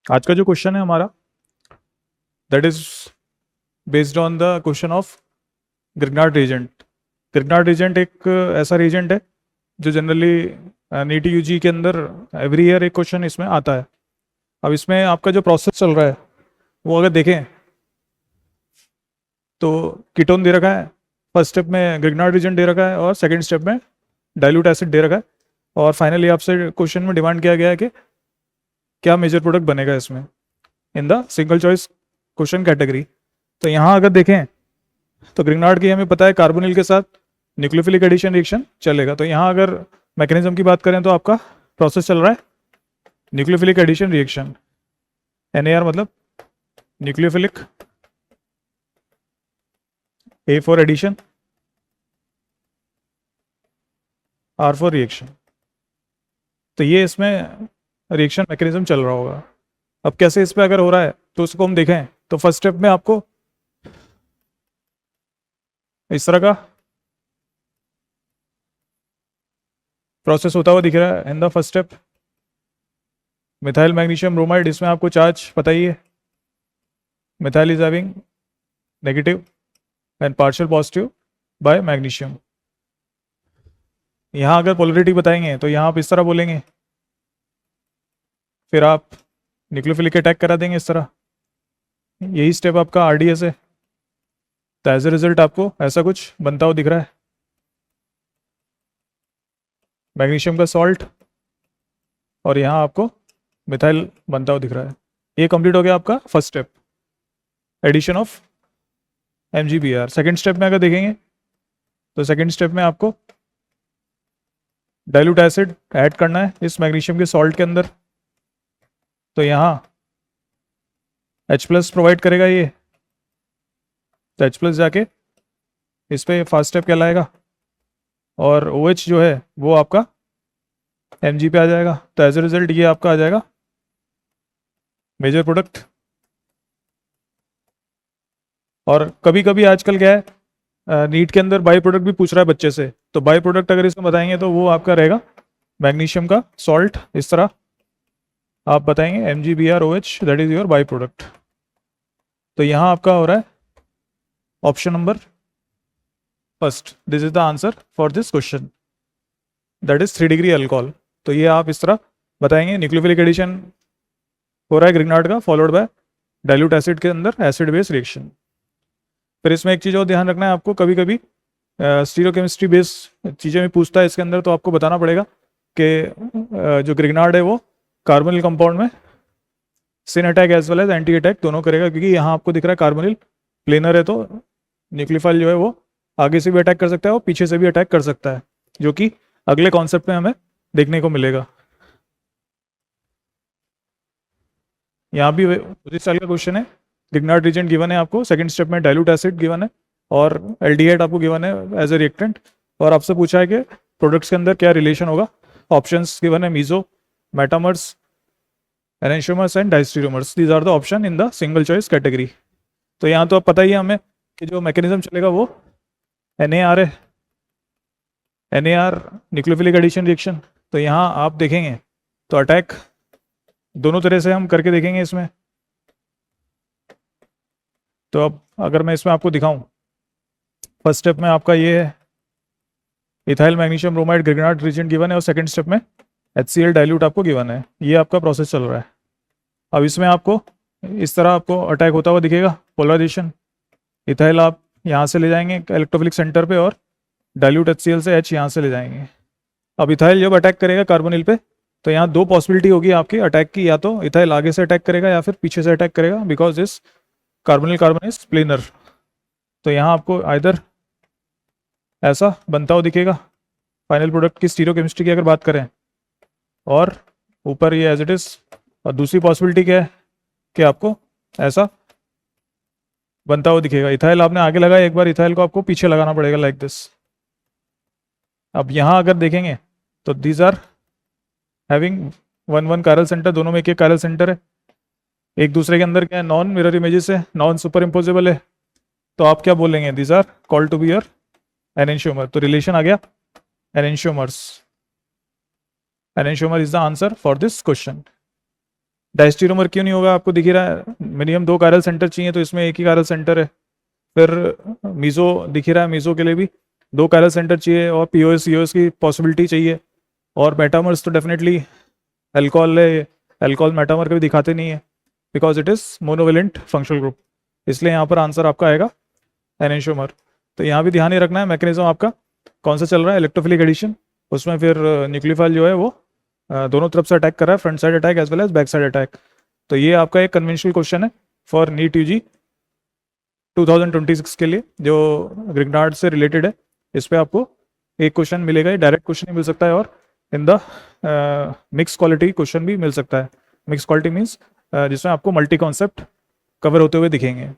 आज का जो क्वेश्चन है हमारा that is based on the question of Grignard reagent. Grignard reagent एक ऐसा रीजेंट है जो जनरली नीट यूजी के अंदर एवरी ईयर एक क्वेश्चन इसमें आता है। अब इसमें आपका जो प्रोसेस चल रहा है वो अगर देखें तो कीटोन दे रखा है, फर्स्ट स्टेप में ग्रिग्नार्ड रीजेंट दे रखा है और सेकंड स्टेप में डाइल्यूट एसिड दे रखा है। और फाइनली आपसे क्वेश्चन में डिमांड किया गया है कि क्या मेजर प्रोडक्ट बनेगा इसमें इन the single choice question category. तो यहाँ अगर देखें तो ग्रिग्नार्ड की हमें पता है कार्बोनिल के साथ न्यूक्लियोफिलिक एडिशन रिएक्शन चलेगा। तो यहाँ अगर मैकेनिज्म की बात करें तो आपका प्रोसेस चल रहा है न्यूक्लियोफिलिक एडिशन रिएक्शन। NAR मतलब nucleophilic, A for addition, R for reaction. तो ये इसमें रिएक्शन मैकेनिज्म चल रहा होगा। अब कैसे इस पे अगर हो रहा है तो उसको हम देखें तो फर्स्ट स्टेप में आपको इस तरह का प्रोसेस होता हुआ दिख रहा है। In the first step methyl magnesium bromide, इसमें आपको चार्ज पता ही है, methyl is having negative and partial positive by magnesium. यहाँ अगर पोलरिटी बताएंगे तो यहाँ आप इस तरह बोलेंगे, फिर आप न्यूक्लियोफिलिक अटैक करा देंगे इस तरह। यही स्टेप आपका RDS है। तो एज ए रिजल्ट आपको ऐसा कुछ बनता हुआ दिख रहा है, मैग्नीशियम का सॉल्ट और यहाँ आपको मिथाइल बनता हुआ दिख रहा है। ये कंप्लीट हो गया आपका first step, addition of MgBr। Second step में अगर देखेंगे तो सेकेंड स्टेप में आपको डाइल्यूट एसिड ऐड करना है इस मैग्नीशियम के सॉल्ट के अंदर। तो यहाँ H+ प्रोवाइड करेगा ये, तो H+ जाके इस पे फर्स्ट स्टेप कहलाएगा और OH जो है वो आपका Mg पे आ जाएगा। तो एज ए रिजल्ट ये आपका आ जाएगा मेजर प्रोडक्ट। और कभी कभी आजकल क्या है नीट के अंदर बाई प्रोडक्ट भी पूछ रहा है बच्चे से, तो बाई प्रोडक्ट अगर इसमें बताएंगे तो वो आपका रहेगा मैग्नीशियम का सॉल्ट। इस तरह आप बताएंगे MgBrOH, that is your by product. तो यहाँ आपका हो रहा है option number first, this is the answer for this question, that is 3 degree alcohol. तो ये आप इस तरह बताएंगे न्यूक्लियोफिलिक एडिशन हो रहा है ग्रिग्नार्ड का, फॉलोड बाय डाइल्यूट एसिड के अंदर एसिड बेस रिएक्शन। फिर इसमें एक चीज़ और ध्यान रखना है आपको, कभी कभी स्टीरियोकेमिस्ट्री बेस चीज़ें भी पूछता है इसके अंदर, तो आपको बताना पड़ेगा कि जो ग्रिग्नार्ड है वो कार्बोनिल कंपाउंड में syn attack as well as anti attack दोनों करेगा, क्योंकि यहाँ आपको दिख रहा है कार्बोनिल प्लेनर है, तो न्यूक्लियोफाइल जो है वो आगे से भी अटैक कर सकता है और पीछे से भी अटैक कर सकता है, जो कि अगले कॉन्सेप्ट में हमें देखने को मिलेगा। यहाँ भी उसी साल का क्वेश्चन है, ग्रिग्नार्ड रीजेंट गिवन है आपको, सेकंड स्टेप में डाइल्यूट एसिड गिवन है और एल्डिहाइड आपको गिवन है एज ए रिएक्टेंट, और आपसे पूछा है कि प्रोडक्ट्स के अंदर क्या रिलेशन होगा। ऑप्शंस गिवन है meso, metamers, enantiomers and diastereomers. These are the option in the single choice category. तो यहाँ तो अब पता ही है हमें कि जो मैकेनिज्म चलेगा वो NAR है, NAR न्यूक्लियोफिलिक एडिशन रिएक्शन। तो यहाँ आप देखेंगे तो अटैक दोनों तरह से हम करके देखेंगे इसमें। तो अब अगर मैं इसमें आपको दिखाऊं, फर्स्ट स्टेप में आपका ये है ethyl magnesium bromide Grignard reagent given है और सेकंड स्टेप में HCl डाइल्यूट आपको गिवन है। ये आपका प्रोसेस चल रहा है। अब इसमें आपको इस तरह आपको अटैक होता हुआ दिखेगा, पोलराइजेशन। इथाइल आप यहाँ से ले जाएंगे इलेक्ट्रोफिलिक सेंटर पे और डाइल्यूट HCl से H यहाँ से ले जाएंगे। अब इथाइल जब अटैक करेगा कार्बोनिल पे तो यहाँ दो पॉसिबिलिटी होगी आपकी अटैक की, या तो इथाइल आगे से अटैक करेगा या फिर पीछे से अटैक करेगा, because this carbonyl carbon is planar. तो यहाँ आपको आइदर ऐसा बनता हुआ दिखेगा फाइनल प्रोडक्ट की स्टीरियोकेमिस्ट्री की अगर बात करें, और ऊपर ये एज इट इज, और दूसरी पॉसिबिलिटी क्या है कि आपको ऐसा बनता हुआ दिखेगा। इथाइल आपने आगे लगाया, एक बार इथाइल को आपको पीछे लगाना पड़ेगा लाइक दिस। अब यहाँ अगर देखेंगे तो these are having one chiral centre, दोनों में एक एक कायरल सेंटर है, एक दूसरे के अंदर क्या है नॉन मिरर इमेजेस है, नॉन सुपर इम्पोजेबल है। तो आप क्या बोलेंगे, these are called to be your enantiomer. तो रिलेशन आ गया enantiomers. Enantiomer is the answer for this question. Diastereomer क्यों नहीं होगा, आपको दिख ही रहा है, मिनिमम 2 कायरल सेंटर चाहिए, तो इसमें एक ही कायरल सेंटर है। फिर मीजो दिख ही रहा है, मीजो के लिए भी 2 कायरल सेंटर चाहिए, और पीओएस सीओएस की पॉसिबिलिटी चाहिए। और मेटामर्स तो डेफिनेटली अल्कोहल है, अल्कोहल मेटामर कभी दिखाते नहीं है, because it is monovalent functional group, इसलिए यहाँ पर आंसर आपका आएगा एनेंशियोमर। तो यहाँ भी ध्यान ही रखना है मैकेनिज्म आपका कौन सा चल रहा है, इलेक्ट्रोफिलिक एडिशन, उसमें फिर न्यूक्लियोफाइल जो है वो दोनों तरफ से अटैक कर रहा है, front side attack as well as back side attack. तो ये आपका एक कन्वेंशनल क्वेश्चन है फॉर नीट यूजी 2026 के लिए, जो ग्रिग्नार्ड से रिलेटेड है। इस पे आपको एक क्वेश्चन मिलेगा, ये डायरेक्ट क्वेश्चन ही मिल सकता है, और in the mix quality question भी मिल सकता है। मिक्स क्वालिटी मीन्स जिसमें आपको मल्टी कॉन्सेप्ट कवर होते हुए दिखेंगे।